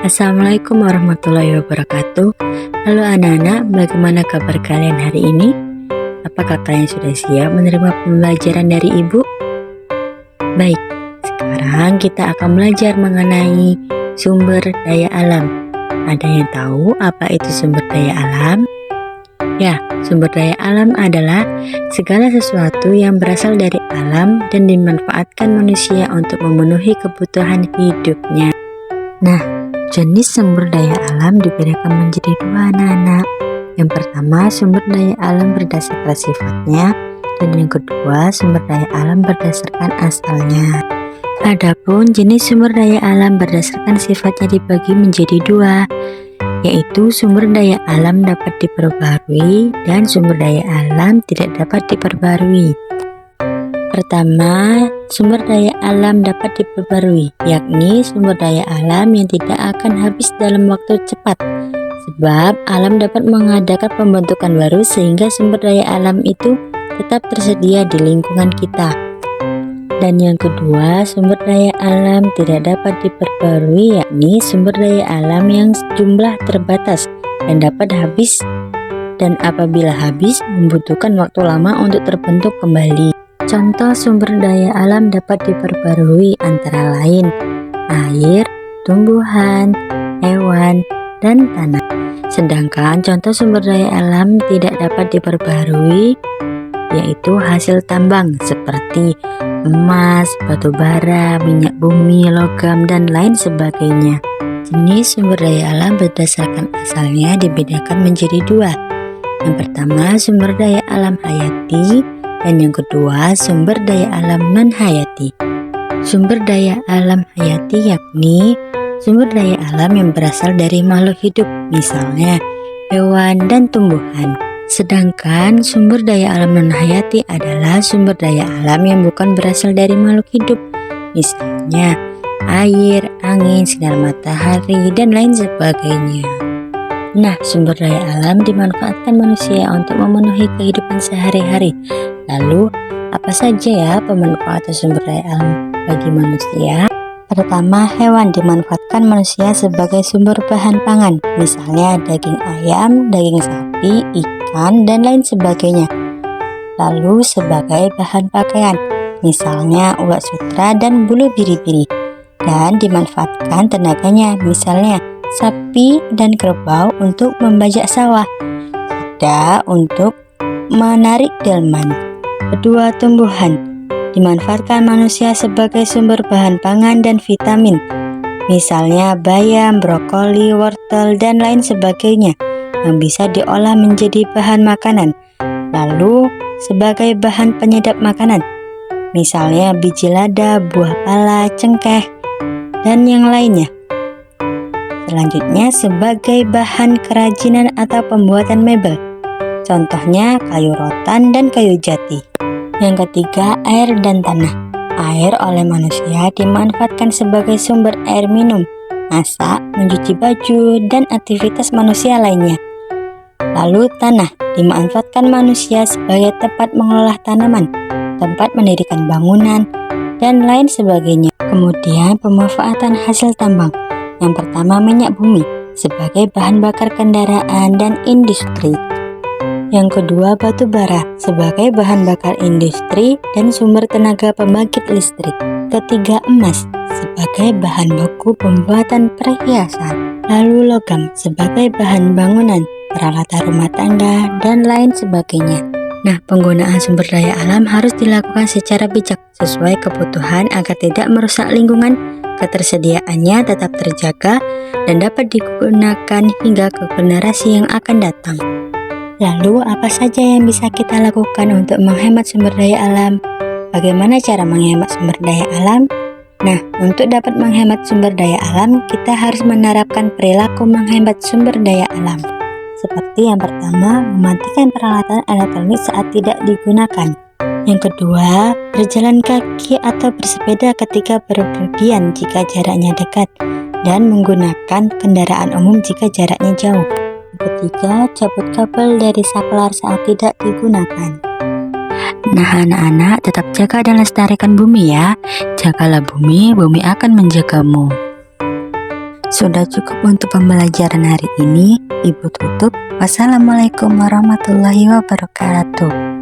Assalamualaikum warahmatullahi wabarakatuh. Halo anak-anak, bagaimana kabar kalian hari ini? Apakah kalian sudah siap menerima pembelajaran dari ibu? Baik, sekarang kita akan belajar mengenai sumber daya alam. Ada yang tahu apa itu sumber daya alam? Ya, sumber daya alam adalah segala sesuatu yang berasal dari alam dan dimanfaatkan manusia untuk memenuhi kebutuhan hidupnya. Nah, jenis sumber daya alam dibedakan menjadi dua anak-anak. Yang pertama, sumber daya alam berdasarkan sifatnya, dan yang kedua, sumber daya alam berdasarkan asalnya. Adapun jenis sumber daya alam berdasarkan sifatnya dibagi menjadi dua, yaitu sumber daya alam dapat diperbarui dan sumber daya alam tidak dapat diperbarui. Pertama, sumber daya alam dapat diperbarui, yakni sumber daya alam yang tidak akan habis dalam waktu cepat, sebab alam dapat mengadakan pembentukan baru sehingga sumber daya alam itu tetap tersedia di lingkungan kita. Dan yang kedua, sumber daya alam tidak dapat diperbarui, yakni sumber daya alam yang jumlah terbatas dan dapat habis, dan apabila habis membutuhkan waktu lama untuk terbentuk kembali. Contoh sumber daya alam dapat diperbarui antara lain air, tumbuhan, hewan, dan tanah. Sedangkan contoh sumber daya alam tidak dapat diperbarui yaitu hasil tambang seperti emas, batu bara, minyak bumi, logam, dan lain sebagainya. Jenis sumber daya alam berdasarkan asalnya dibedakan menjadi dua. Yang pertama, sumber daya alam hayati, dan yang kedua, sumber daya alam non-hayati. Sumber daya alam hayati yakni sumber daya alam yang berasal dari makhluk hidup, misalnya hewan dan tumbuhan. Sedangkan sumber daya alam non-hayati adalah sumber daya alam yang bukan berasal dari makhluk hidup, misalnya air, angin, sinar matahari, dan lain sebagainya. Nah, sumber daya alam dimanfaatkan manusia untuk memenuhi kehidupan sehari-hari. Lalu, apa saja ya pemanfaatan sumber daya alam bagi manusia? Pertama, hewan dimanfaatkan manusia sebagai sumber bahan pangan, misalnya daging ayam, daging sapi, ikan, dan lain sebagainya. Lalu, sebagai bahan pakaian, misalnya ulat sutra dan bulu biri-biri, dan dimanfaatkan tenaganya, misalnya sapi dan kerbau untuk membajak sawah, kuda untuk menarik delman. Kedua, tumbuhan dimanfaatkan manusia sebagai sumber bahan pangan dan vitamin, misalnya bayam, brokoli, wortel, dan lain sebagainya yang bisa diolah menjadi bahan makanan. Lalu, sebagai bahan penyedap makanan, misalnya biji lada, buah pala, cengkeh, dan yang lainnya. Selanjutnya, sebagai bahan kerajinan atau pembuatan mebel, contohnya kayu rotan dan kayu jati. Yang ketiga, air dan tanah. Air oleh manusia dimanfaatkan sebagai sumber air minum, masak, mencuci baju, dan aktivitas manusia lainnya. Lalu tanah dimanfaatkan manusia sebagai tempat mengolah tanaman, tempat mendirikan bangunan, dan lain sebagainya. Kemudian pemanfaatan hasil tambang. Yang pertama, minyak bumi sebagai bahan bakar kendaraan dan industri. Yang kedua, batu bara sebagai bahan bakar industri dan sumber tenaga pembangkit listrik. Ketiga, emas sebagai bahan baku pembuatan perhiasan. Lalu logam sebagai bahan bangunan, peralatan rumah tangga, dan lain sebagainya. Nah, penggunaan sumber daya alam harus dilakukan secara bijak sesuai kebutuhan agar tidak merusak lingkungan, ketersediaannya tetap terjaga, dan dapat digunakan hingga ke generasi yang akan datang. Lalu, apa saja yang bisa kita lakukan untuk menghemat sumber daya alam? Bagaimana cara menghemat sumber daya alam? Nah, untuk dapat menghemat sumber daya alam, kita harus menerapkan perilaku menghemat sumber daya alam. Seperti yang pertama, mematikan peralatan elektronik saat tidak digunakan. Yang kedua, berjalan kaki atau bersepeda ketika bepergian jika jaraknya dekat, dan menggunakan kendaraan umum jika jaraknya jauh. Ketiga, cabut kabel dari saklar saat tidak digunakan. Nah anak-anak, tetap jaga dan lestarikan bumi ya. Jagalah bumi, bumi akan menjagamu. Sudah cukup untuk pembelajaran hari ini. Ibu tutup. Wassalamualaikum warahmatullahi wabarakatuh.